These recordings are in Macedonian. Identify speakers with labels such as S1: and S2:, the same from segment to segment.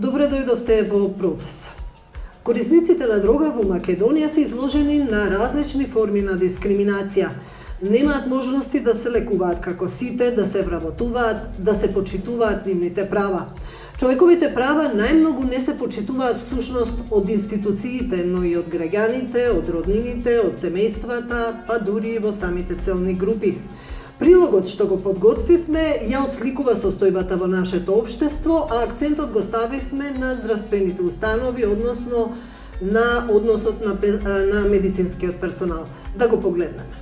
S1: Добре дојдовте во Процес. Корисниците на дрога во Македонија се изложени на различни форми на дискриминација. Немаат можности да се лекуваат како сите, да се вработуваат, да се почитуваат нивните права. Човековите права најмногу не се почитуваат всушност од институциите, но и од граѓаните, од роднините, од семејствата, па дури и во самите целни групи. Прилогот што го подготвивме ја отсликува состојбата во нашето општество, а акцентот го ставивме на здравствените установи, односно на односот на медицинскиот персонал. Да го погледнеме.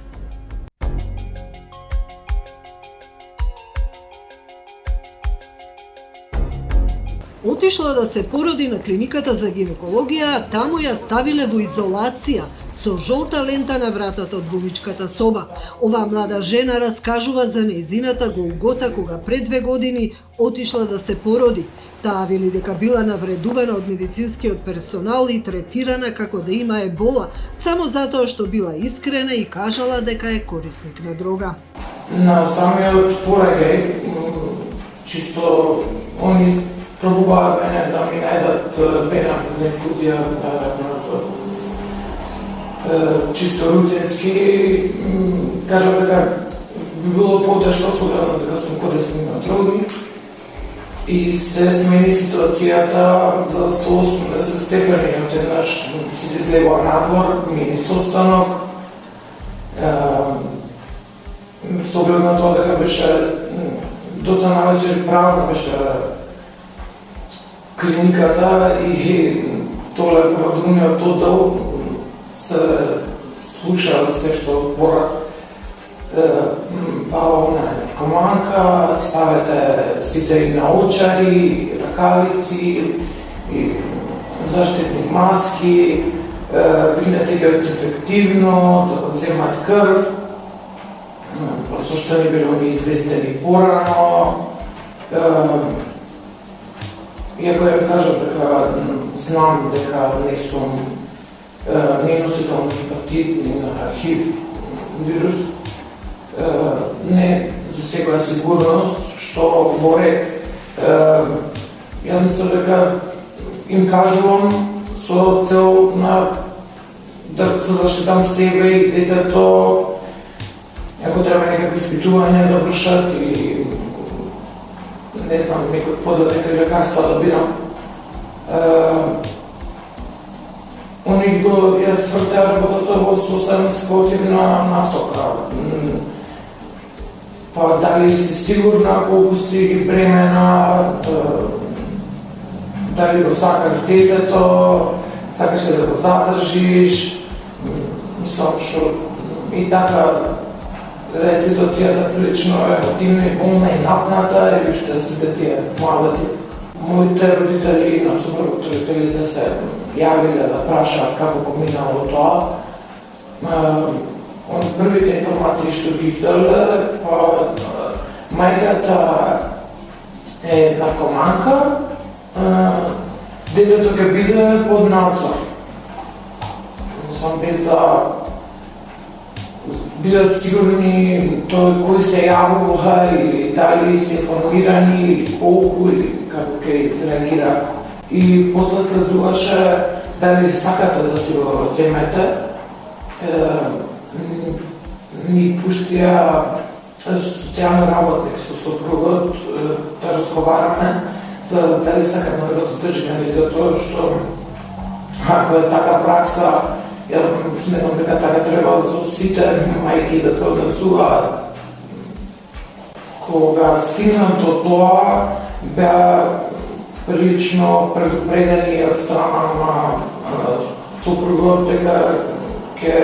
S1: Отишла да се породи на клиниката за гинекологија, а таму ја ставиле во изолација, со жолта лента на вратата од болничката соба. Оваа млада жена раскажува за нејзината голгота кога пред 2 години отишла да се породи. Таа вели дека била навредувана од медицинскиот персонал и третирана како да има ебола, само затоа што била искрена и кажала дека е корисник на дрога.
S2: На самиот пораѓај, чисто они пробуваа мене да ми најдат вена инфузија на раконот. Чисто рутински, кажа дека би било потешко согано дека сум корисник на дроги и се смени ситуацијата за 180 степени. Одеднаш се излегува надвор, мини состанок, со оглед на тоа дека беше доца навечер празна беше клиниката и тоа продумниот оддел се слуша се што пора павна команка, ставете сите и наочари, ракавици и заштитни маски, винете ги ефективно, да земат крв, зашто не било известени порано. Иако ја кажа дека знам дека не сум не носител на хепатит, не на ХИВ вирус, не за секоја сигурност, што во ред. Јас мислам дека им кажувам со цел на да се заштитам себе и детето, ако треба некакви испитувања да вршат или не знам, некој подадени лекарства да бидам. Они го ја свртеа работата во сосем спротивна насока. Па дали си сигурна колку си бремена, дали го сакаш детето, сакаш да го задржиш, мислам што и така ситуацијата прилично емотивна и болна и напната, или што да се тие млади. Моите родители на супругот родителите се јавиле да прашаат како го минало тоа. Првите информации што ги изделе, мајката е наркоманка, детето ќе биде под надзор. Сам без да бидат сигурни кои се јавува или дали се информирани или колку или како ќе реагира. И после следуваше дали сакате да си го земете. Ни пуштија социјални работник со сопругот да разговараме за дали сакаме да го задржиме детето, што ако е така пракса, ја сметам дека така треба за сите мајки да се однесуваат. Кога стигнам до тоа, беа прилично предупредени од страна на сопругот дека ќе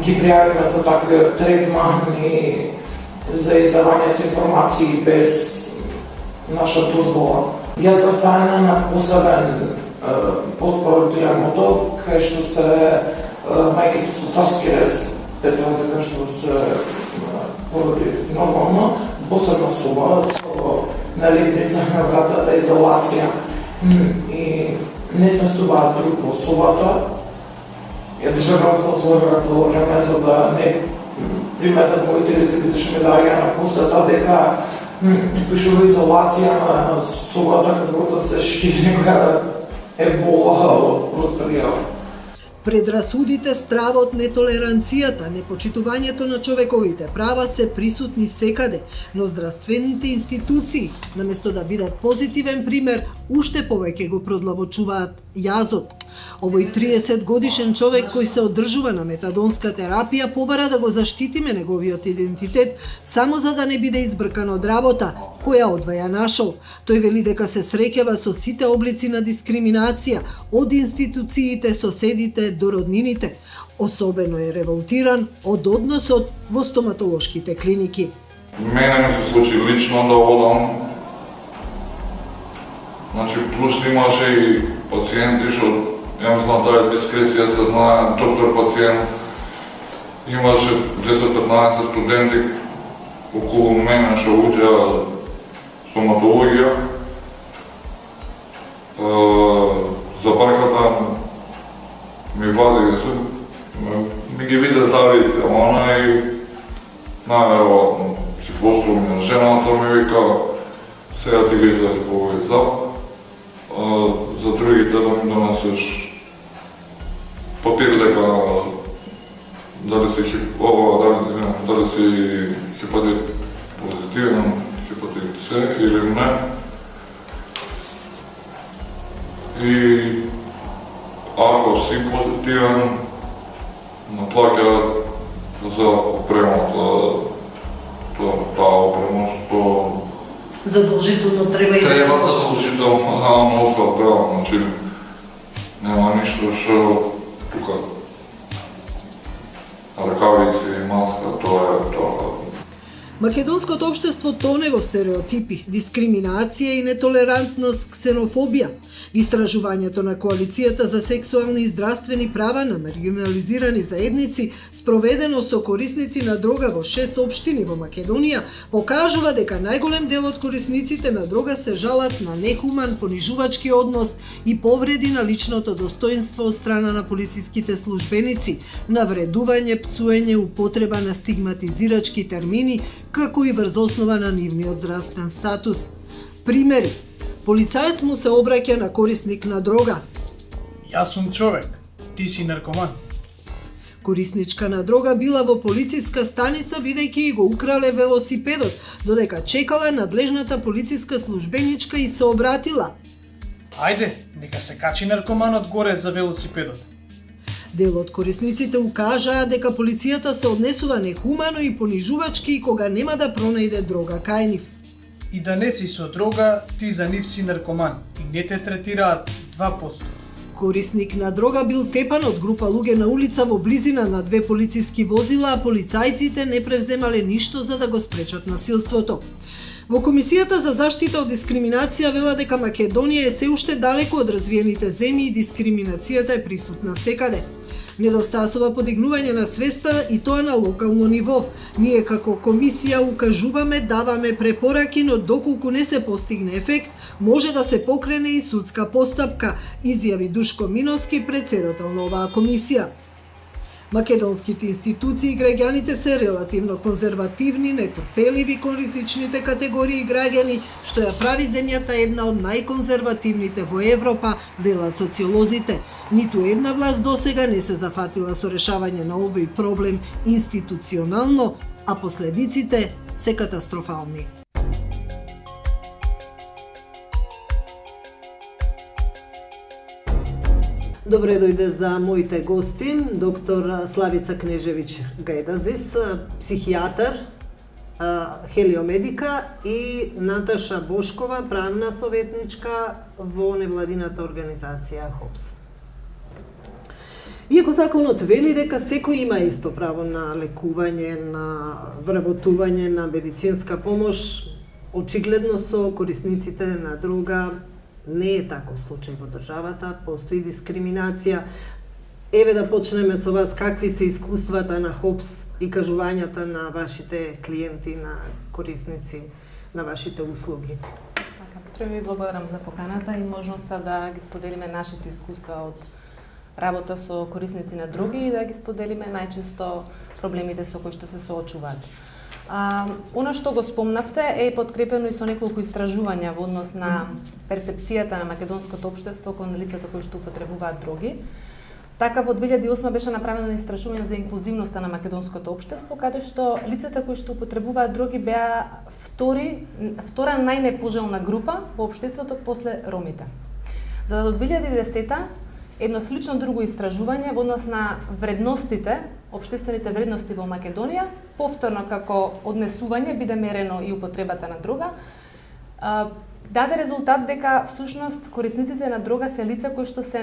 S2: ги пријавиме за такви третмани за издавањето информации без наша дозвола. Јас останаа на посебен поспородилен мотор, кај што се мајките со царски рез, деца дека што се породи нормално, посебна соба со налепница на вратата, изолација и не сместуваат друг во собата. Ја држав отворена во време за да не приметат моите родители што ме доаѓа на посета дека пишува изолација на стругата како да се шири ебола од просторија.
S1: Предрасудите, стравот, нетолеранцијата, непочитувањето на човековите права се присутни секаде, но здравствените институции, наместо да бидат позитивен пример, уште повеќе го продлабочуваат јазот. Овој 30 годишен човек кој се одржува на метадонска терапија побара да го заштитиме неговиот идентитет само за да не биде избркан од работа, која одваја нашол. Тој вели дека се среќава со сите облици на дискриминација, од институциите, соседите до роднините. Особено е револтиран од односот во стоматолошките клиники.
S3: Мене ми се случи лично да одам. Значи, плюс имаше и пациенти, што ја мислам таа дискресија се знае, доктор-пациент, имаше 10-15 студенти околу мене што учеа стоматологија. Запарката ми вади, ми ги виде завидите, она и најверојатно си послуми на жената ми вика, сега ти ги издаде овој зап, за другите да ми донесеш папир дека дали си дали си хепатит позитивен, хепатит С или не. И ако си позитивен, наплаќа за опремата, таа опрема што
S1: Задолжително треба
S3: задолжително да носа, да, значи нема ништо што тука ракавици и маска, тоа е тоа.
S1: Македонското општество тоне во стереотипи, дискриминација и нетолерантност, ксенофобија. Истражувањето на Коалицијата за сексуални и здравствени права на маргинализирани заедници, спроведено со корисници на дрога во 6 општини во Македонија, покажува дека најголем дел од корисниците на дрога се жалат на нехуман, понижувачки однос и повреди на личното достоинство од страна на полициските службеници, навредување, пцуење, употреба на стигматизирачки термини, како и врз основа на нивниот здравствен статус. Примери. Полицаец му се обраќа на корисник на дрога.
S4: Јас сум човек, ти си наркоман.
S1: Корисничка на дрога била во полициска станица бидејќи го украле велосипедот, додека чекала надлежната полициска службеничка и се обратила.
S4: Ајде, нека се качи наркоманот горе за велосипедот.
S1: Дел од корисниците укажаа дека полицијата се однесува нехумано и понижувачки и кога нема да пронајде дрога кај нив.
S4: И да не си со дрога, ти за нив си наркоман и не те третираат 2%.
S1: Корисник на дрога бил тепан од група луѓе на улица во близина на 2 полициски возила, а полицајците не превземале ништо за да го спречат насилството. Во Комисијата за заштита од дискриминација вела дека Македонија е се уште далеко од развиените земји и дискриминацијата е присутна секаде. Недостасува подигнување на свеста и тоа на локално ниво. Ние како комисија укажуваме, даваме препораки, но доколку не се постигне ефект, може да се покрене и судска постапка, изјави Душко Миновски, председател на оваа комисија. Македонските институции и граѓаните се релативно конзервативни, нетрпеливи кон ризичните категории граѓани, што ја прави земјата една од најконзервативните во Европа, велат социолозите. Ниту една власт досега не се зафатила со решавање на овој проблем институционално, а последиците се катастрофални. Добре дојде за моите гости, доктор Славица Кнежевиќ Гајдазис, психијатар, хелиомедика и Наташа Бошкова, правна советничка во невладината организација ХОПС. Иако законот вели дека секој има исто право на лекување, на вработување, на медицинска помош, очигледно со корисниците на дрога не е таков случај во државата, постои дискриминација. Еве да почнеме со вас, какви се искуствата на ХОПС и кажувањата на вашите клиенти, на корисници на вашите услуги?
S5: Прво ви благодарам за поканата и можноста да ги споделиме нашите искуства од работа со корисници на други и да ги споделиме најчесто проблемите со кои што се соочуваат. Оно што го спомнавте е подкрепено и со неколку истражувања во однос на перцепцијата на македонското општество кон лицата кои што употребуваат дроги. Така во 2008 беше направено истражување за инклузивноста на македонското општество, каде што лицата кои што употребуваат дроги беа втора најнепожелна група во општеството после ромите. За до 2010 едно слично друго истражување во однос на вредностите, општествените вредности во Македонија, повторно како однесување биде мерено и употребата на дрога, даде резултат дека всушност корисниците на дрога се лица кои што се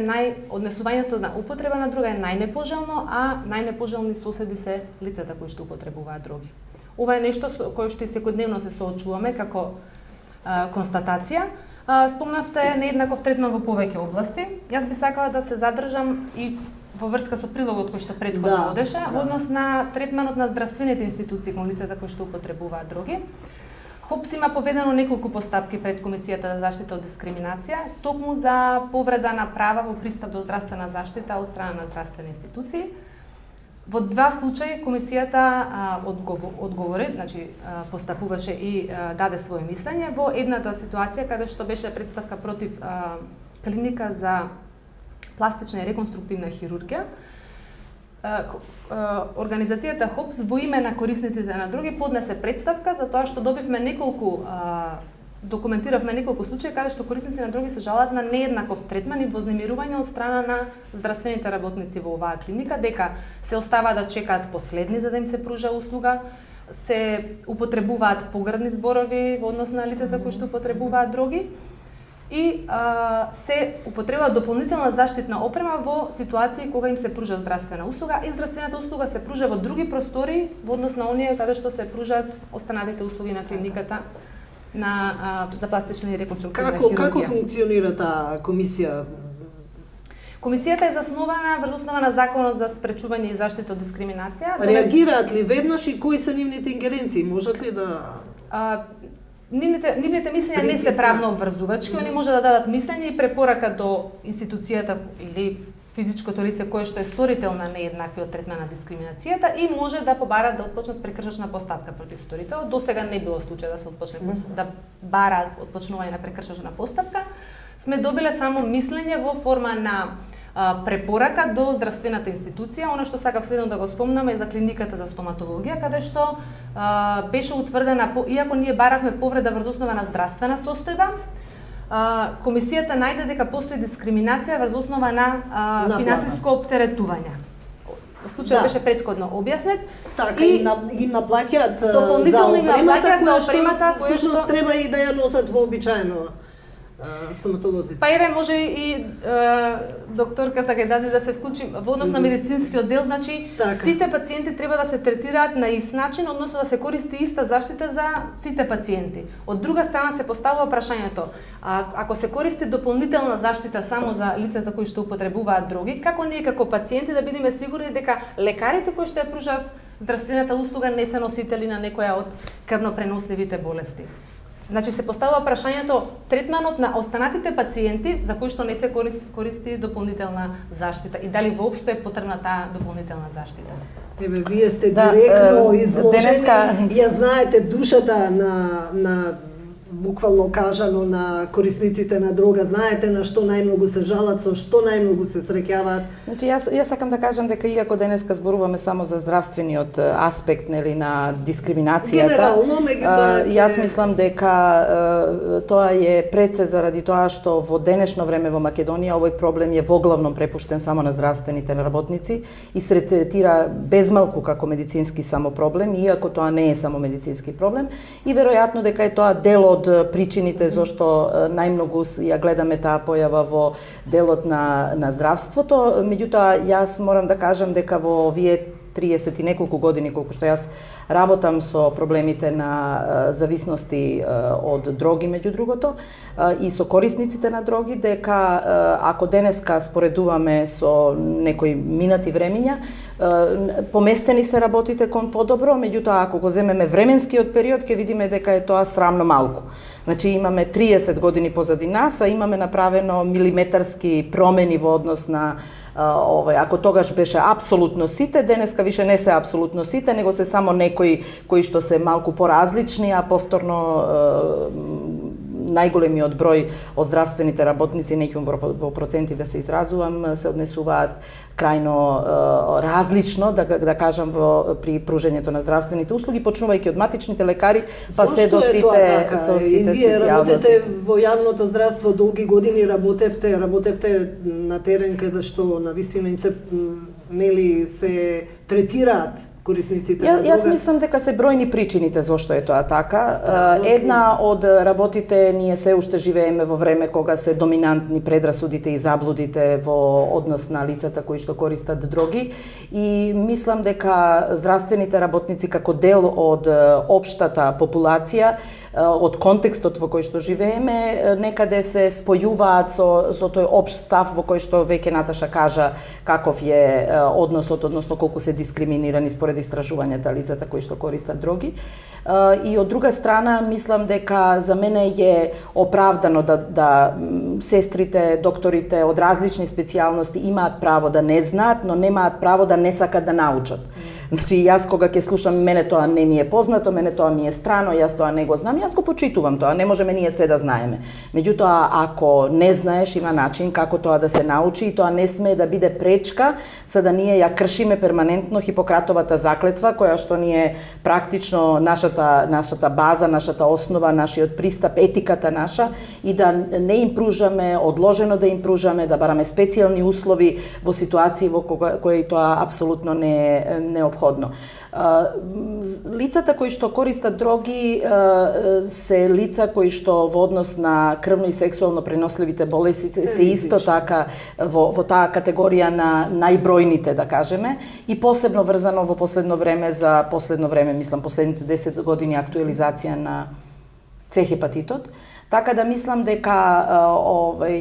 S5: однесувањето на употреба на дрога е најнепожелно, а најнепожелни соседи се лицата кои што употребуваат дроги. Ова е нешто со кое што и секојдневно се соочуваме како констатација. Спомнавте нееднаков третман во повеќе области. Јас би сакала да се задржам и во врска со прилогот кој што претходно водеше, во однос на третманот на здравствените институции кон лицата кои што употребуваат дроги. ХОПС има поведено неколку постапки пред Комисијата за заштита од дискриминација, токму за повреда на права во пристап до здравствена заштита од страна на здравствени институции. Во два случаи Комисијата одговори, значи постапуваше и даде свое мислење. Во едната ситуација каде што беше представка против клиника за пластична и реконструктивна хирургија, организацијата ХОПС во име на корисниците на дроги поднесе представка за тоа што добивме документиравме неколку случаи каде што корисници на дроги се жалат на нееднаков третман и вознемирување од страна на здравствените работници во оваа клиника, дека се остава да чекаат последни за да им се пружа услуга, се употребуваат погрдни зборови во однос на лицата кои што употребуваат дроги и се употребува дополнителна заштитна опрема во ситуации кога им се пружа здравствена услуга и здравствената услуга се пружа во други простори во однос на оние каде што се пружаат останатите услуги на клиниката за пластична и реконструктивна хирургија.
S1: Како функционира таа комисија?
S5: Комисијата е заснувана врз основа на Законот за спречување и заштита од дискриминација.
S1: Реагираат ли веднаш и кои се нивните ингеренции? Можат ли да
S5: Нивните мислења не се правно обврзувачки, они може да дадат мислење и препорака до институцијата или физичкото лице кое што е сторител на нееднаквиот третман на дискриминацијата и може да побарат да отпочнат прекршачна постапка против сторител. До сега не било случај да се отпочне да бара отпочнување на прекршачна постапка. Сме добиле само мислење во форма на препорака до здравствената институција. Оно што сакав следно да го спомнам е за клиниката за стоматологија, каде што беше утврдена, иако ние баравме повреда врз основа на здравствена состојба, комисијата најде дека постои дискриминација врз основа на финансиско оптеретување. Случајот беше претходно објаснет.
S1: Така, и им наплаќаат за опремата, која што треба и да ја носат вообичаено стоматолозите.
S5: Па еве може и докторката Гајдази да се вклучи во однос на медицинскиот дел, значи сите пациенти треба да се третираат на ист начин, односно да се користи иста заштита за сите пациенти. Од друга страна се поставува прашањето, ако се користи дополнителна заштита само за лицата кои што употребуваат дроги, како ние како пациенти да бидеме сигурни дека лекарите кои што ја пружаат здравствената услуга не се носители на некоја од крвнопреносливите болести. Значи се поставува прашањето третманот на останатите пациенти за кои што не се користи дополнителна заштита и дали воопшто е потребна таа дополнителна заштита.
S1: Еве, вие сте директно изложени, ја знаете душата на буквално кажано на корисниците на дрога, знаете на што најмногу се жалат, со што најмногу се среќаваат.
S6: Значи јас сакам да кажам дека иако денеска зборуваме само за здравствениот аспект, нели, на дискриминацијата,
S1: генерално,
S6: јас мислам дека тоа е пред се заради тоа што во денешно време во Македонија овој проблем е воглавно препуштен само на здравствените работници и се третира безмалку како медицински само проблем, иако тоа не е само медицински проблем и веројатно дека е тоа дел од причините зашто најмногу ја гледаме таа појава во делот на здравството. Меѓутоа, јас морам да кажам дека во овие 30 и неколку години колку што јас работам со проблемите на зависности од дроги меѓу другото и со корисниците на дроги, дека ако денеска споредуваме со некои минати времиња, поместени се работите кон подобро, меѓутоа ако го земеме временскиот период, ќе видиме дека е тоа срамно малку. Значи имаме 30 години позади нас, а имаме направено милиметарски промени во однос на ако тогаш беше апсолутно сите, денеска више не се апсолутно сите, него се само некои кои што се малку поразлични, а повторно најголемиот број од здравствените работници, неќум во проценти да се изразувам, се однесуваат крајно различно, да кажам, при пружењето на здравствените услуги, почнувајќи од матичните лекари, па се до сите специјалности.
S1: Вие работите во јавното здравство долги години, работевте на терен каде што навистина им се нели се третираат корисниците на дрога.
S6: Јас мислам дека се бројни причините зошто е тоа така. Една од работите, ние се уште живееме во време кога се доминантни предрасудите и заблудите во однос на лицата кои што користат дроги, и мислам дека здравствените работници како дел од општата популација, од контекстот во кој што живееме, некаде се спојуваат со тој општ став во кој што веќе Наташа кажа каков е односот, односно колку се дискриминирани според истражувањата лицата кои што користат дроги. И од друга страна, мислам дека за мене е оправдано да сестрите, докторите од различни специјалности имаат право да не знаат, но немаат право да не сакат да научат. Значи, јас кога ќе слушам, мене тоа не ми е познато, мене тоа ми е страно, јас тоа не го знам, јас го почитувам тоа, не можеме ние се да знаеме. Меѓутоа, ако не знаеш, има начин како тоа да се научи, и тоа не смее да биде пречка за да ние ја кршиме перманентно Хипократовата заклетва, која што ни е практично нашата база, нашата основа, нашиот пристап, етиката наша, и да не им пружаме, одложено да им пружаме, да бараме специјални услови во ситуации во кои тоа апсолутно не е неопходно. Лицата кои што користат дроги се лица кои што во однос на крвно и сексуално преносливите болести се исто така во таа категорија на најбројните, да кажеме, и посебно врзано во последно време, мислам последните 10 години, актуализација на С хепатитот. Така да мислам дека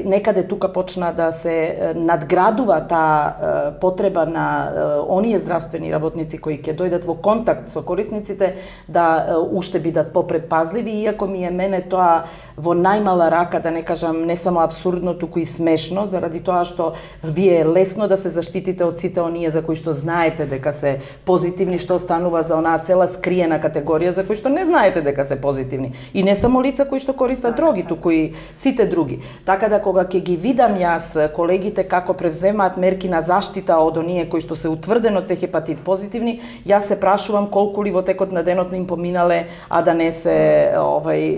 S6: некаде тука почна да се надградува таа потреба на оние здравствени работници кои ќе дојдат во контакт со корисниците да уште бидат попредпазливи, иако ми е мене тоа во најмала рака, да не кажам не само абсурдно, туку и смешно, заради тоа што вие лесно да се заштитите од сите оние за кои што знаете дека се позитивни, што станува за онаа цела скриена категорија за кои што не знаете дека се позитивни. И не само лица кои што користат дроги, туку и сите други. Така да кога ќе ги видам јас колегите како превземаат мерки на заштита од оние кои што се утврдено С хепатит позитивни, јас се прашувам колку ли во текот на денот им поминале, а да не се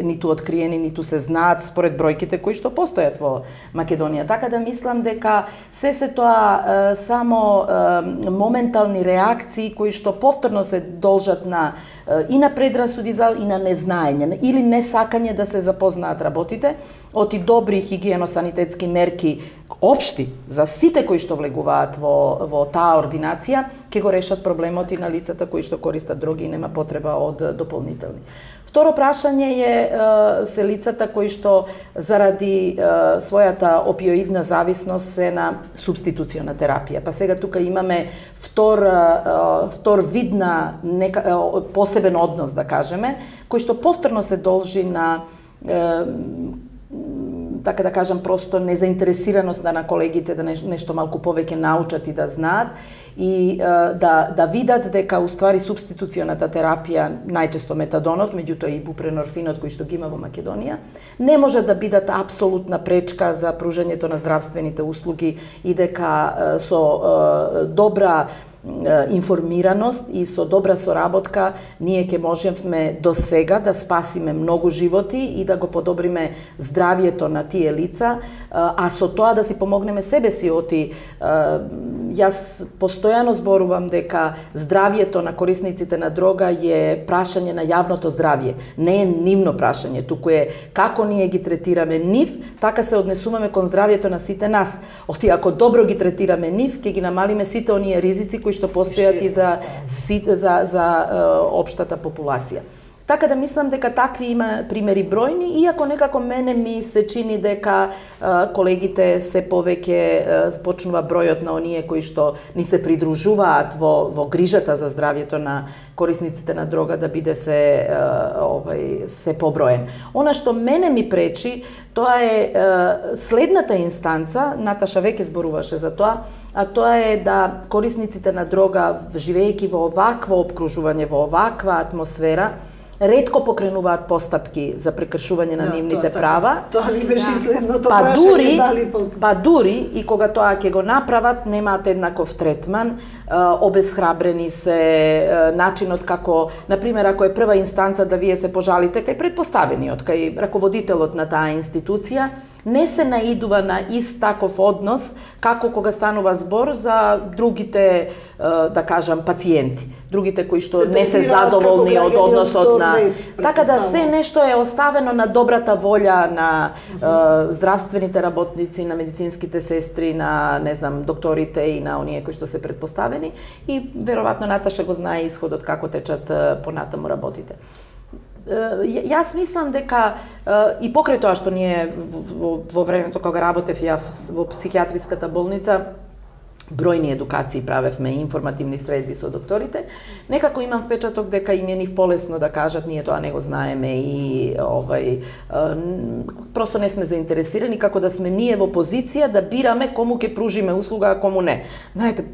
S6: ниту откриени, ниту се знаат според бројките кои што постојат во Македонија. Така да мислам дека се тоа само моментални реакции кои што повторно се должат на и на предрасуди и на незнаење или несакање да се запознаат работите, од и добри хигиено-санитетски мерки општи за сите кои што влегуваат во таа ординација, ќе го решат проблемот и на лицата кои што користат дроги и нема потреба од дополнителни. Второ прашање се лицата кои што заради својата опиоидна зависност се на субституциона терапија. Па сега тука имаме втор вид на посебен однос, да кажеме, кој што повторно се должи на така да кажам, просто незаинтересираност на колегите да нешто малку повеќе научат и да знаат, и да видат дека уствари субституционата терапија, најчесто метадонот, меѓутоа и бупренорфинот кој што ги има во Македонија, не може да бидат апсолутна пречка за пружањето на здравствените услуги, и дека со добра информираност и со добра соработка ние ќе можеме до сега да спасиме многу животи и да го подобриме здравието на тие лица, а со тоа да си помогнеме себе си. Јас постојано зборувам дека здравието на корисниците на дрога е прашање на јавното здравје, не е нивно прашање, туку е како ние ги третираме нив, така се однесуваме кон здравието на сите нас. Ако добро ги третираме нив, ќе ги намалиме сите оние ризици кои што постојат и за општата популација. Така да мислам дека такви има примери бројни, иако некако мене ми се чини дека колегите се повеќе почнува бројот на оние кои што ни се придружуваат во грижата за здравјето на корисниците на дрога да биде се поброен. Она што мене ми пречи, тоа е следната инстанца, Наташа веќе зборуваше за тоа, а тоа е да корисниците на дрога, живеејќи во овакво обкружување, во оваква атмосфера, ретко покренуваат постапки за прекршување на нивните права.
S1: Тоа ми беше следното прашање, дали
S6: па дури и кога тоа ќе го направат, немаат еднаков третман, обесхрабрени се, начинот како, например, ако е прва инстанца да вие се пожалите кај предпоставениот, кај раководителот на таа институција, не се наидува на ист таков однос како кога станува збор за другите, да кажам, пациенти, другите кои што не се задоволни од односот на... Така да се нешто е оставено на добрата волја на здравствените работници, на медицинските сестри, на, не знам, докторите и на оние кои што се предпоставени и веројатно Наташа го знае исходот како течат понатаму работите. Јас мислам дека и покрај тоа што ние во времето кога работев ја во психијатриската болница, бројни едукации правевме, информативни средби со докторите, некако имам впечаток дека им е нив полесно да кажат ние тоа не го знаеме и просто не сме заинтересирани, како да сме ние во позиција да бираме кому ќе пружиме услуга, а кому не. Знаете,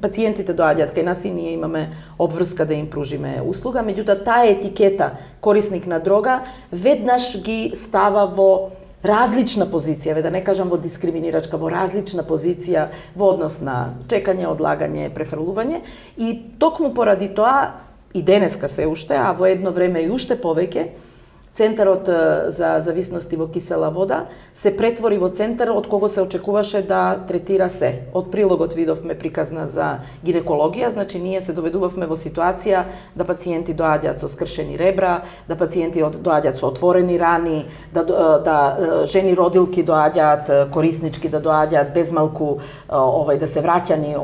S6: пациентите доаѓаат кај нас и ние имаме обврска да им пружиме услуга, меѓутоа таа етикета корисник на дрога веднаш ги става во различна позиција, да не кажам во дискриминирачка, во различна позиција во однос на чекање, одлагање, префрлување и токму поради тоа и денеска се уште, а во едно време и уште повеќе, Центарот за зависности во кисела вода се претвори во центар од кого се очекуваше да третира се. Од прилогот видовме приказна за гинекологија, значи ние се доведувавме во ситуација да пациенти доаѓаат со скршени ребра, да пациенти доаѓаат со отворени рани, да жени родилки доаѓаат, кориснички да доаѓаат без малку да се враќани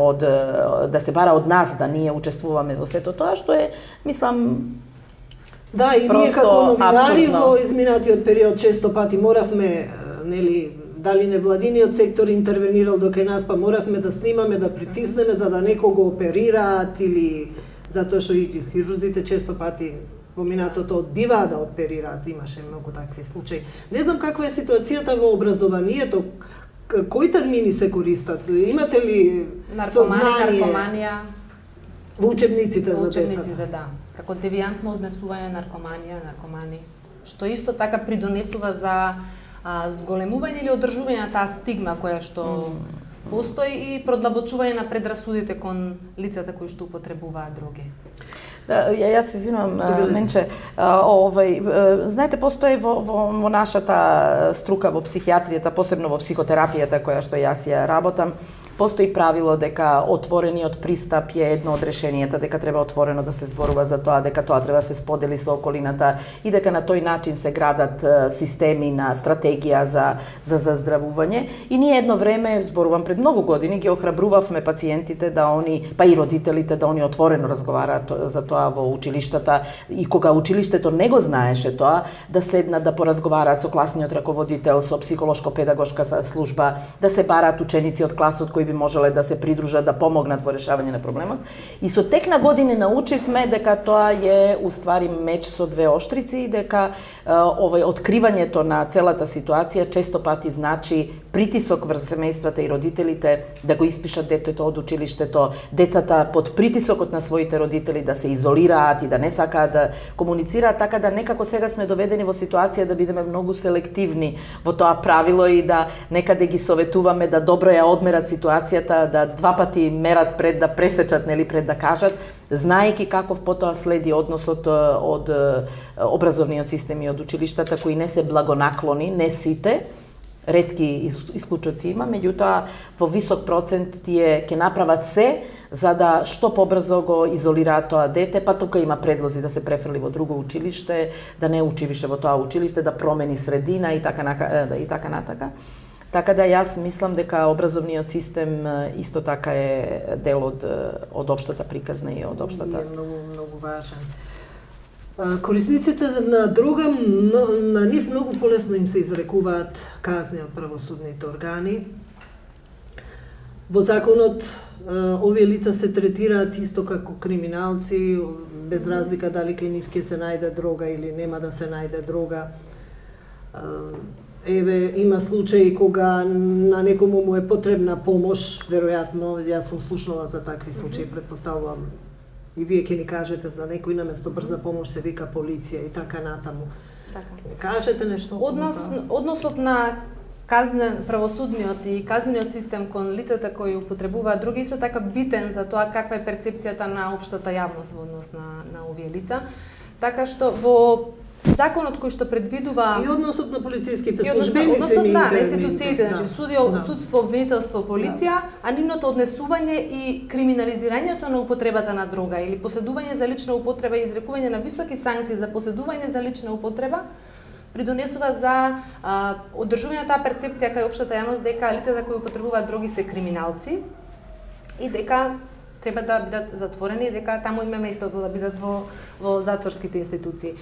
S6: да се бара од нас да ние учествуваме во сето тоа, што е, мислам,
S1: да, и ние како новинари во изминатиот период често пати моравме, нели, дали невладиниот сектор интервенирал до кај нас, па моравме да снимаме, да притиснеме за да некого оперираат или затоа што и хирурзите често пати во минатото одбиваат да оперираат, имаше многу такви случаи. Не знам каква е ситуацијата во образованието, кои термини се користат? Имате ли сознание?
S5: Наркоманија,
S1: во учебниците за децата?
S5: Учебниците, да. Како девијантно однесување наркомани, што исто така придонесува за зголемување или одржување на таа стигма која што постои и продлабочување на предрасудите кон лицата кои што употребуваат дроги.
S6: Јас се извинувам, Менче, знаете, постои во нашата струка, во психијатријата, посебно во психотерапијата која што јас ја работам, постои правило дека отворениот пристап е едно од решенијата, дека треба отворено да се зборува за тоа, дека тоа треба да се сподели со околината и дека на тој начин се градат системи на стратегија за заздравување. И ние едно време, зборувам пред многу години, ги охрабрувавме пациентите да они, па и родителите да они отворено разговараат за тоа во училиштата и кога училиштето не го знаеше тоа, да седнат да поразговараат со класниот раководител, со психолошко-педагошка служба, да се бараат ученици од класот кои би можеле да се придружат, да помогнат во решавање на проблемот. И со тек на години научивме дека тоа е уствари меч со двеоштрици и дека откривањето на целата ситуација често пати значи притисок врз семејствата и родителите да го испишат детето од училиштето, децата под притисокот на своите родители да се изолираат и да не сакаат да комуницираат, така да некако сега сме доведени во ситуација да бидеме многу селективни во тоа правило и да некаде ги советуваме да добро ја одмерат ситуацијата, да два пати мерат пред да пресечат, нели, пред да кажат, знаејќи каков потоа следи односот од образовниот систем и од училиштата кои не се благонаклони, не сите, ретки исклучоци има, меѓутоа во висок процент тие ќе направат се за да што побрзо го изолираат тоа дете, па тука има предлози да се префрли во друго училиште, да не учи више во тоа училиште, да промени средина и така натака. Така да јас мислам дека образовниот систем исто така е дел од општата приказна и од општата.
S1: Е многу важен. Корисниците на дрога, на нив многу полесно им се изрекуваат казни од правосудните органи. Во законот овие лица се третираат исто како криминалци, без разлика дали кај нив ќе се најде дрога или нема да се најде дрога. Еве, има случаи кога на некому му е потребна помош, веројатно, јас сум слушнала за такви случаи, предпоставувам и вие ќе ни кажете за некој наместо брза помош се вика полиција и така натаму.
S5: Така.
S1: Кажете нешто?
S5: Односот на правосудниот и казнениот систем кон лицата кои употребуваат други исто така битен за тоа каква е перцепцијата на општата јавност во однос на овие лица. Така што во законот кој што предвидува
S1: и односот на полициските
S5: и
S1: службеници,
S5: односот на
S1: интерните,
S5: институциите, значи судство, обвинителство, полиција, а нивното однесување и криминализирањето на употребата на дрога или поседување за лична употреба и изрекување на високи санкции за поседување за лична употреба придонесува за одржување на таа перцепција кај општата јавност дека лицата кои употребуваат дроги се криминалци и дека треба да бидат затворени и дека таму има местото да бидат во затворските институции.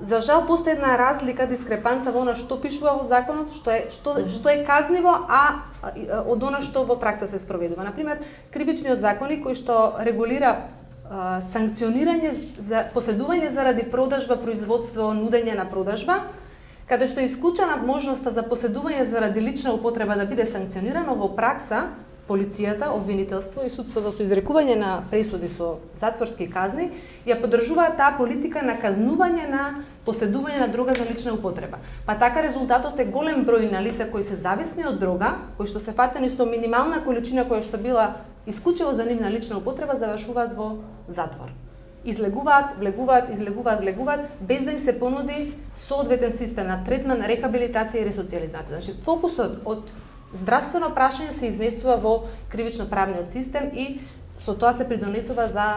S5: За жал постои една разлика, дискрепанца во она што пишува во законот, што е казниво, а од она што во пракса се спроведува. Например, кривичниот законник кој што регулира санкционирање за поседување заради продажба, производство, нудење на продажба, каде што е исклучена можноста за поседување заради лична употреба да биде санкционирано во пракса, полицијата, обвинителство и судството со изрекување на пресуди со затворски казни ја поддржуваат таа политика на казнување на поседување на дрога за лична употреба. Па така резултатот е голем број на лица кои се зависни од дрога, кои што се фатени со минимална количина која што била исклучиво за нивна лична употреба, завршуваат во затвор. Излегуваат, влегуваат, без да им се понуди соодветен систем на третман, рехабилитација и ресоциализација. Значи, фокусот од здравствено прашање се изместува во кривично-правниот систем и со тоа се придонесува за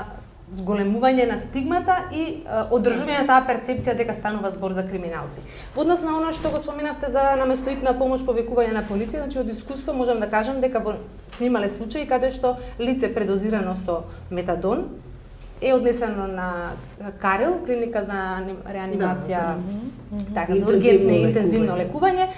S5: зголемување на стигмата и одржување на таа перцепција дека станува збор за криминалци. Во однос на она што го споменавте за наместоитна помош, повикување на полиција, значи од искуство можам да кажам дека снимале случаи каде што лице предозирано со метадон е однесено на Карел, клиника за реанимација, така, за ургентно и интензивно лекување.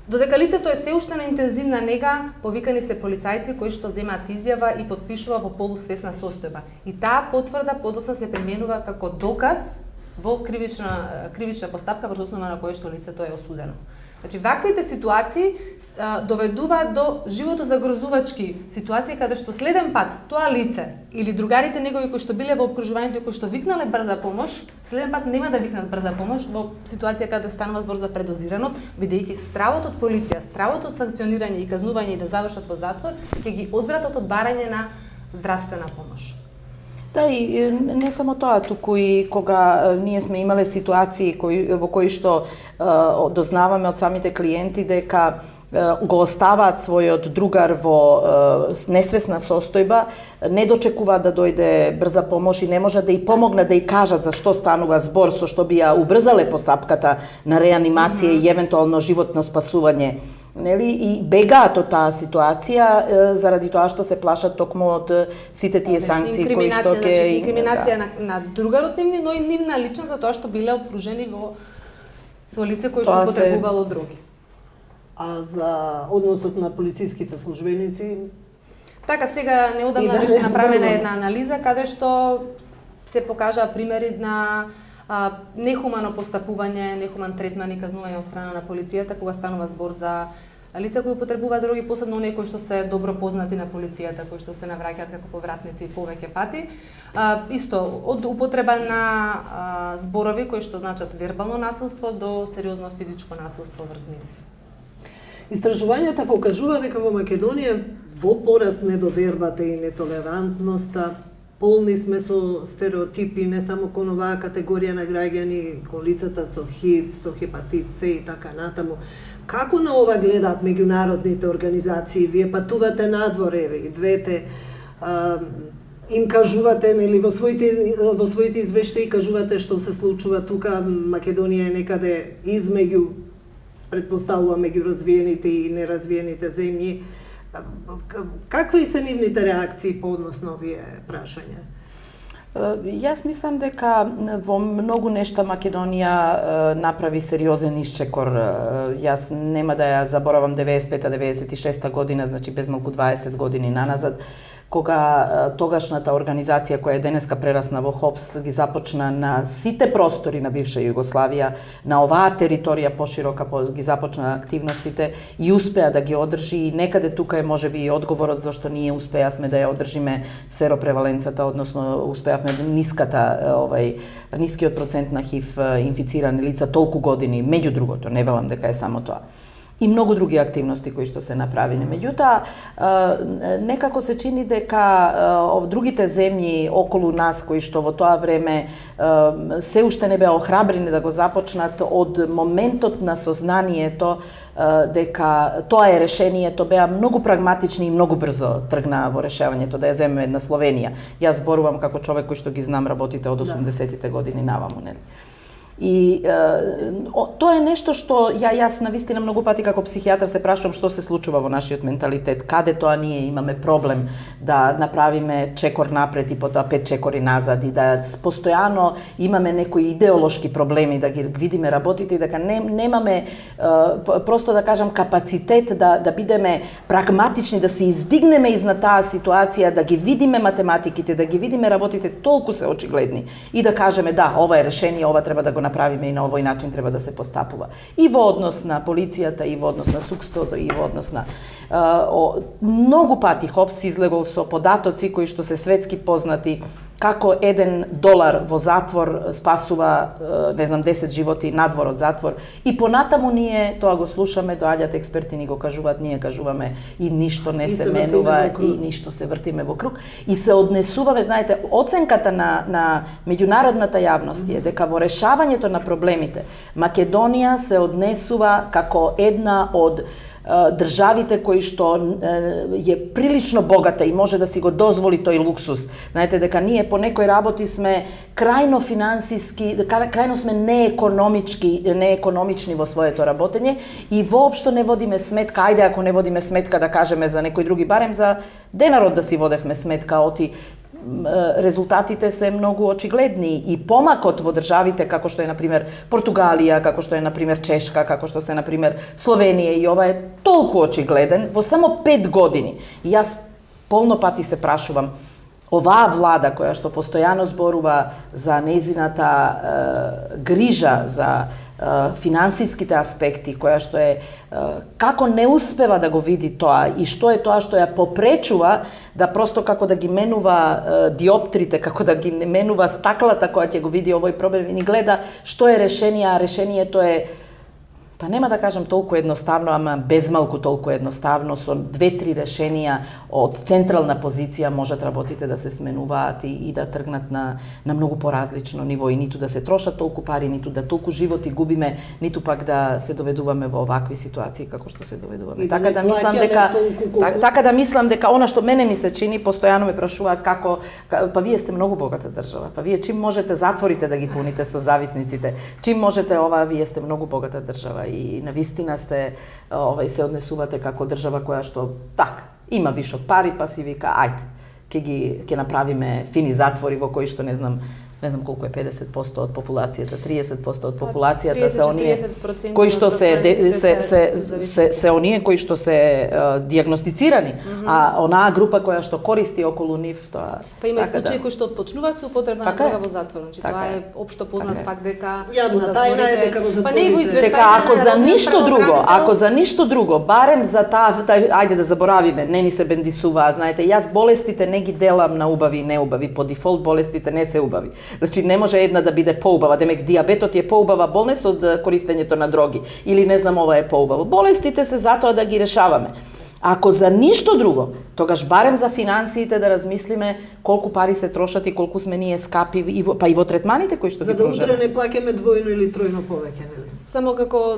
S5: Додека лицето е се уште на интензивна нега, повикани се полицајци кои што земаат изјава и потпишува во полусвесна состојба. И таа потврда подоцна се применува како доказ во кривична постапка врз основа на која што лицето е осудено. Значи, ваквите ситуации доведуваат до живото загрозувачки ситуации каде што следен пат тоа лице или другарите негови кои што биле во опкружувањето и кои што викнале брза помош, следен пат нема да викнат брза помош во ситуација каде станува збор за предозираност, бидејќи стравот од полиција, стравот од санкционирање и казнување и да завршат во затвор, ќе ги одвратат од барање на здравствена помош.
S6: Да, и не само тоа, туку и кога ние сме имале ситуации во кои што дознаваме од самите клиенти дека го оставаат својот другар во несвесна состојба, не дочекуваат да дојде брза помош и не можат да и помогнат да и кажат за што станува збор, со што би ја убрзале постапката на реанимација и евентуално животно спасување. Нели, и бегаат од таа ситуација заради тоа што се плашат токму од сите тие санкции кои што ќе
S5: инкриминација на другарот нивни, но и нивна личност за тоа што биле обкружени со лице кои што потребувало други.
S1: А за односот на полициските службеници?
S5: Така, сега неодамна беше направена една анализа каде што се покажаа примери на нехумано постапување, нехуман третман и казнување од страна на полицијата кога станува збор за лица кои употребуваат дроги, посебно оние кои што се добро познати на полицијата, кои што се навраќаат како повратници повеќе пати. Исто, од употреба на зборови кои што значат вербално насилство до сериозно физичко насилство врз нив.
S1: Истражувањата покажува дека во Македонија во пораст недовербата и нетолерантноста, полни сме со стереотипи не само кон оваа категорија на граѓани, кон лицата со ХИВ, со хепатит С и така натаму. Како на ова гледаат меѓународните организации? Вие патувате надвор, еве, и двете, им кажувате, нели, во своите извештаи кажувате што се случува тука, Македонија е некаде измеѓу, предпоставувам, меѓу развиените и неразвиените земји. Какви се нивните реакции по однос на овие прашања?
S6: Јас мислам дека во многу нешта Македонија направи сериозен исчекор. Јас нема да ја заборавам 95-96 година, значи без малку 20 години наназад, кога тогашната организација која е денеска прерасна во ХОПС ги започна на сите простори на бивша Југославија, на оваа територија поширока ги започна активностите и успеа да ги одржи, и некаде тука е можеби и одговорот зашто ние успеавме да ја одржиме серопреваленцата, односно успеавме нискиот процент на ХИВ инфицирани лица толку години, меѓу другото, не велам дека е само тоа. И многу други активности кои што се направени. Меѓутоа, некако се чини дека другите земји околу нас, кои што во тоа време се уште не беа охрабрени да го започнат, од моментот на сознанието дека тоа е решението, беа многу прагматични и многу брзо тргнаа во решавањето. Да ја земеме една Словенија. Јас зборувам како човек кој што ги знам работите од 80-тите години наваму, нели? И тоа е нешто што јас навистина многу пати како психијатар се прашувам што се случува во нашиот менталитет, каде тоа ние имаме проблем да направиме чекор напред и потоа 5 чекори назад, и да постојано имаме некои идеолошки проблеми, да ги видиме работите и дека немаме просто да кажам капацитет да бидеме прагматични, да се издигнеме изнад таа ситуација, да ги видиме математиките, да ги видиме работите толку се очигледни и да кажеме да, ова е решение, ова треба да го направиме и на овој начин треба да се постапува. И во однос на полицијата, и во однос на судството, и во однос на многу пати ХОПС излегол со податоци кои што се светски познати, како $1 во затвор спасува, не знам, 10 животи надвор од затвор. И понатаму ние тоа го слушаме, доаѓаат експерти ни го кажуваат, ние кажуваме и ништо не се менува и ништо се вртиме во круг и се однесуваме, знаете, оценката на меѓународната јавност е дека во решавањето на проблемите Македонија се однесува како една од државите кои што е прилично богата и може да си го дозволи тој луксус. Знаете дека ние по некои работи сме крајно финансиски, крајно сме неекономични во своето работење и воопшто не водиме сметка, ајде ако не водиме сметка да кажеме за некои други, барем за денарот да си водевме сметка, оти резултатите се многу очигледни и помакот во државите како што е например Португалија, како што е например Чешка, како што се например Словенија, и ова е толку очигледен во само 5 години. И јас полно пати се прашувам, оваа влада која што постојано зборува за нејзината грижа за финансиските аспекти, која што е како не успева да го види тоа и што е тоа што ја попречува да просто како да ги менува диоптрите, како да ги менува стаклата која ќе го види овој проблем и ни гледа што е решение, а решението е, па нема да кажам толку едноставно, ама безмалку толку едноставно, со 2-3 решенија од централна позиција можат работите да се сменуваат и да тргнат на многу поразлично ниво и ниту да се трошат толку пари, ниту да толку животи губиме, ниту пак да се доведуваме во овакви ситуации како што се доведуваме. Така да мислам дека така да мислам дека она што мене ми се чини, постојано ме прашуваат како, па вие сте многу богата држава, па вие чим можете затворите да ги пуните со зависниците, чим можете ова, вие сте многу богата држава и навистина сте се однесувате како држава која што има вишок пари, па си вика ајде ќе направиме фини затвори во кои што не знам колку е 50% од популацијата, 30% од популацијата се оние кои што се оние кои што се дијагностицирани, а онаа група која што користи околу нив тоа.
S5: Па има и случаи кои што отпочнуваат со употреба на дрога во затвор, значи тоа е општо познат факт дека
S1: јавна тајна е дека во затворите.
S6: Дека ако за ништо друго, барем за таа, ајде да заборавиме, не ни се бендисуваат, знаете, јас болестите не ги делам на убави и неубави, по дефолт болестите не се убави. Значи не може една да биде поубава, демек диабетот е поубава болест од користењето на дроги или не знам ова е поубаво. Болестите се затоа да ги решаваме. Ако за ништо друго, тогаш барем за финансиите да размислиме колку пари се трошат и колку сме ние скапи, па и во третманите кои што ги
S1: пружаме. За да утре не плаќаме двојно или тројно повеќе.
S5: Само како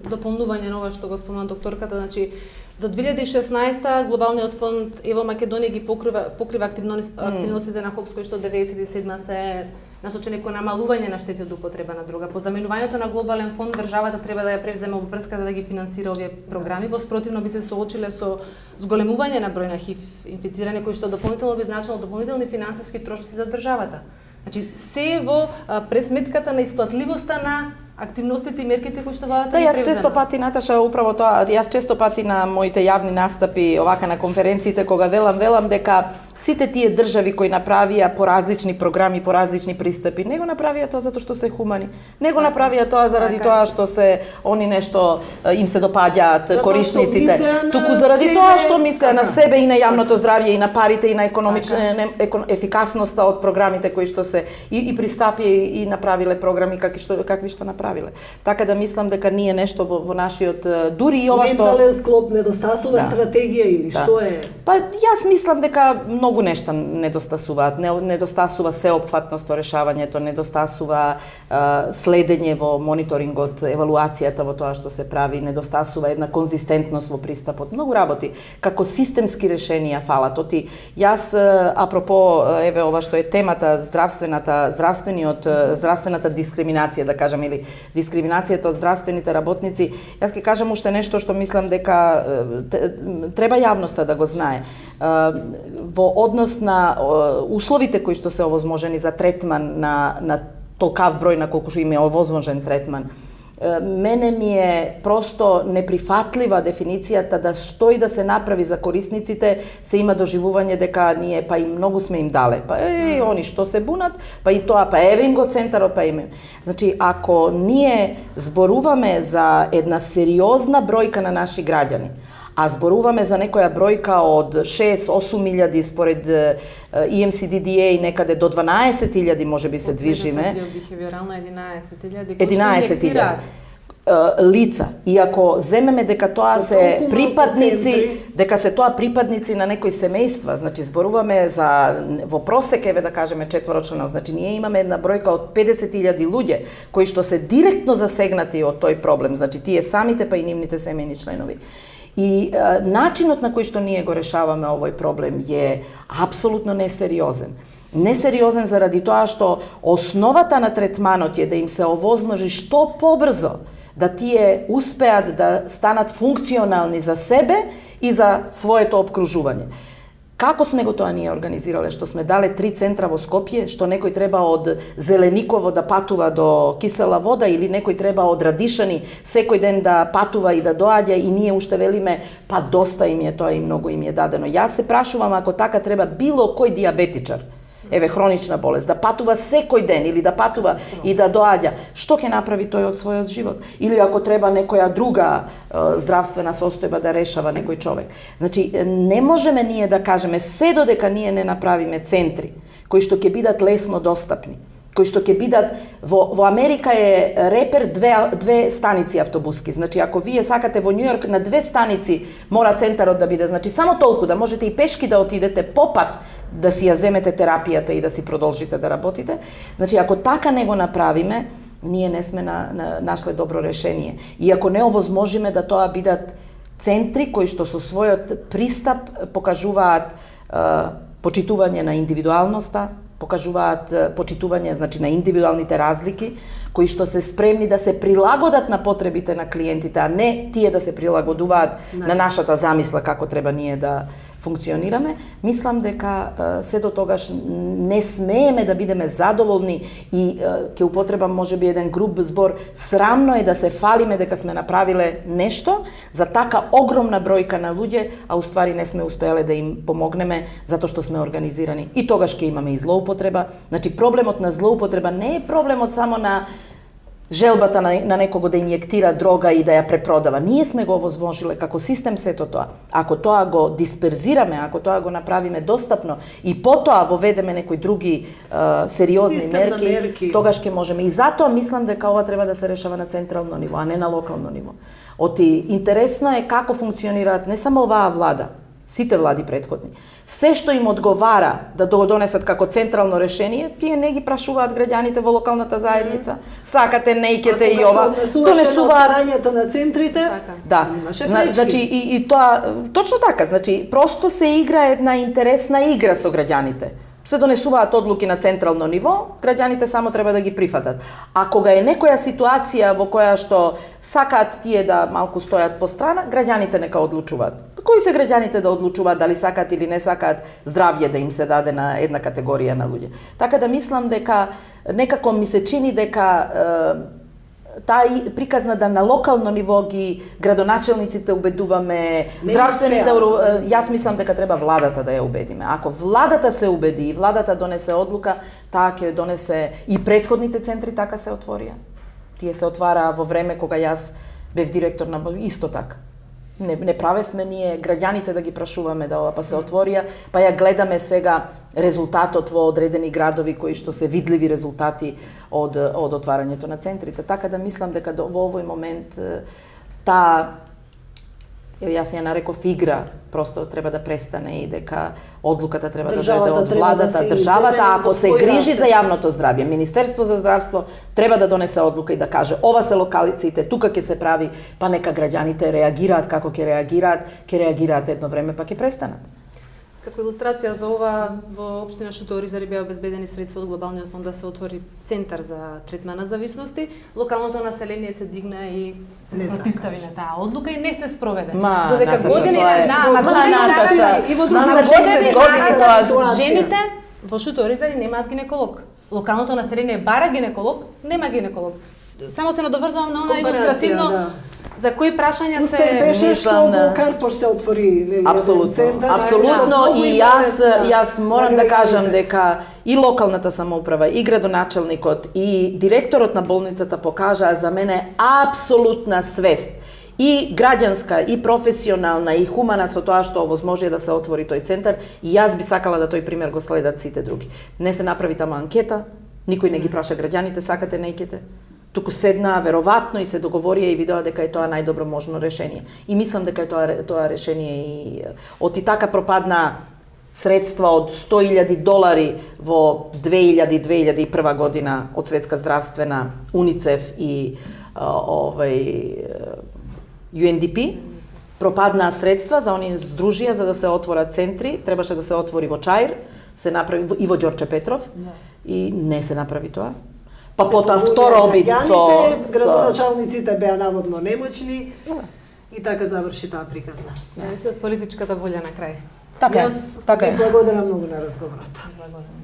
S5: дополнување на ова што го спомна докторката, значи до 2016 глобалниот фонд Ево Македонија ги покрива активностите на ХОПС кои што 97 се насочени кон намалување на штети од употреба на дрога. По заменувањето на глобален фонд државата треба да ја превземе обврската да ги финансира овие програми, во спротивно би се соочиле со зголемување на број на ХИВ инфицирани, кои што дополнително би значило дополнителни финансиски трошоци за државата. Значи, се во пресметката на исплатливоста на активностите и мерките кои што владата
S6: Да,
S5: ги
S6: јас често пати, Наташа, управо тоа, јас често пати на моите јавни настапи, овака на конференциите, кога велам дека сите тие држави кои направија по различни програми, по различни пристапи, не го направија тоа затоа што се хумани. Не го направија тоа заради тоа што се они нешто им се допаѓаат корисниците, туку заради тоа што мислеа на себе и на јавното здравје и на парите и на ефикасноста од програмите кои што се и пристапи и направиле програми какви што направиле. Така да мислам дека ние нешто во нашиот дури и ова што
S1: ментален склоп недостасува стратегија или што е?
S6: Па јас мислам дека многу нешта недостасуваат. Недостасува сеопфатност во решавањето, недостасува следење во мониторингот, евалуацијата во тоа што се прави, недостасува една конзистентност во пристапот. Многу работи како системски решенија фалат. Оти јас апропо еве ова што е темата здравствената дискриминација, да кажам, или дискриминацијата од здравствените работници, јас ќе кажам уште нешто што мислам дека треба јавноста да го знае. Во однос на условите кои што се овозможени за третман на толкав број на колку што им е овозможен третман, мене ми е просто неприфатлива дефиницијата да што и да се направи за корисниците, се има доживување дека ние па и многу сме им дале. Па они што се бунат, па и тоа, па еве им го центарот, па им. Значи, ако ние зборуваме за една сериозна бројка на наши граѓани, а зборуваме за некоја бројка од 6-8 според EMCDDA некаде до 12.000 може би се движиме.
S5: Бихевиорална 11.000.
S6: 11.000 лица. И ако земеме дека тоа се припадници на некои семејства, значи зборуваме за во просек еве да кажеме четворочлено, значи ние имаме една бројка од 50.000 луѓе кои што се директно засегнати од тој проблем, значи тие самите па и нивните семејни членови. И начинот на кој што ние го решаваме овој проблем е апсолутно несериозен. Несериозен заради тоа што основата на третманот е да им се овозможи што побрзо да тие успеат да станат функционални за себе и за своето обкружување. Како сме го тоа ние организирале, што сме дале 3 центра во Скопје, што некој треба од Зелениково да патува до Кисела вода или некој треба од Радишани секој ден да патува и да доаѓа и ние уште велиме па доста им е тоа и многу им е дадено. Јас се прашувам ако така треба било кој диабетичар, еве хронична болест, да патува секој ден или да патува и да доаѓа, што ќе направи тој од својот живот? Или ако треба некоја друга здравствена состојба да решава некој човек. Значи, не можеме ние да кажеме се додека ние не направиме центри кои што ќе бидат лесно достапни, кои што ќе бидат во Америка е репер две станици автобуски. Значи ако вие сакате во Њујорк на 2 станици мора центарот да биде, значи само толку да можете и пешки да отидете по пат да си ја земете терапијата и да си продолжите да работите. Значи ако така не го направиме, ние не сме нашле добро решение. И ако не овозможиме да тоа бидат центри кои што со својот пристап покажуваат почитување на индивидуалноста, покажуваат почитување, значи, на индивидуалните разлики, кои што се спремни да се прилагодат на потребите на клиентите, а не тие да се прилагодуваат на нашата замисла како треба ние да функционираме. Мислам дека се до тогаш не смееме да бидеме задоволни и ќе употребам можеби еден груб збор, срамно е да се фалиме дека сме направиле нешто за така огромна бројка на луѓе, а уствари не сме успеале да им помогнеме затоа што сме организирани. И тогаш ќе имаме и злоупотреба. Значи проблемот на злоупотреба не е проблемот само на желбата на некого да инјектира дрога и да ја препродава. Ние сме го овозможиле како систем сето тоа. Ако тоа го дисперзираме, ако тоа го направиме достапно и потоа воведеме некои други сериозни мерки, тогаш ќе можеме. И затоа мислам дека ова треба да се решава на централно ниво, а не на локално ниво. Оти интересно е како функционираат не само оваа влада, сите влади претходни. Се што им одговара да го донесат како централно решение, тие не ги прашуваат граѓаните во локалната заедница. Сакате, неќете и ова.
S1: Донесуваат отварањето на центрите.
S6: Да. Значи и тоа точно така, значи просто се игра една интересна игра со граѓаните. се донесуваат одлуки на централно ниво, граѓаните само треба да ги прифатат. А кога е некоја ситуација во која што сакаат тие да малку стојат по страна, граѓаните нека одлучуваат. Кои се граѓаните да одлучуваат дали сакаат или не сакаат здравје да им се даде на една категорија на луѓе. Така да мислам дека некако ми се чини дека таа приказна да на локално ниво ги градоначелниците убедуваме, здравствените, јас мислам дека треба владата да ја убедиме. Ако владата се убеди и владата донесе одлука, таа ќе донесе и претходните центри така се отворија. Тие се отвара во време кога јас бев директор на исто така. Не правевме ние граѓаните да ги прашуваме да ова, па се отворија, па ја гледаме сега резултатот во одредени градови кои што се видливи резултати од отварањето на центрите. Така да мислам дека во овој момент таа, јас ја нареков игра, просто треба да престане и дека одлуката треба да дојде од владата, државата, ако се грижи за јавното здравје. Министерство за здравство треба да донесе одлука и да каже ова се локалиците, тука ќе се прави, па нека граѓаните реагираат како ќе реагираат едно време, па ќе престанат.
S5: Како илустрација за ова, во општина Шуто Оризари беа обезбедени средства од глобалниот фонд да се отвори центар за третман на зависности. Локалното население се дигна и се спротивстави на таа одлука и не се спроведе. Додека години жените во Шуто Оризари немаат гинеколог. Локалното население бара гинеколог, нема гинеколог. Само се надоврзувам на она илустративно за кои прашања се
S1: беше што во Карпош се отвори центар.
S6: Апсолутно и јас морам да кажам дека и локалната самоуправа, и градоначелникот, и директорот на болницата покажаа за мене апсолутна свест. И граѓанска, и професионална, и хумана со тоа што овозможи да се отвори тој центар, и јас би сакала да тој пример го следат сите други. Не се направи тама анкета, никој не ги праша граѓаните, сакате, неќете. Туку седнаа веројатно и се договорија и видоа дека е тоа најдобро можно решение. И мислам дека е тоа решение и од и така пропадна средства од $100,000 во 2000-2001 година од Светска здравствена, УНИЦЕФ и UNDP. Пропаднаа средства за оние здружија за да се отворат центри, требаше да се отвори во Чаир, се направи и во Ѓорче Петров и не се направи тоа. Па потоа второ обид со
S1: градоначалниците беа наводно немочни и така заврши таа приказна.
S5: Зависи од политичката волја на крај.
S6: Така е.
S1: Јас ви благодарам многу на разговорот.
S5: Благодарам.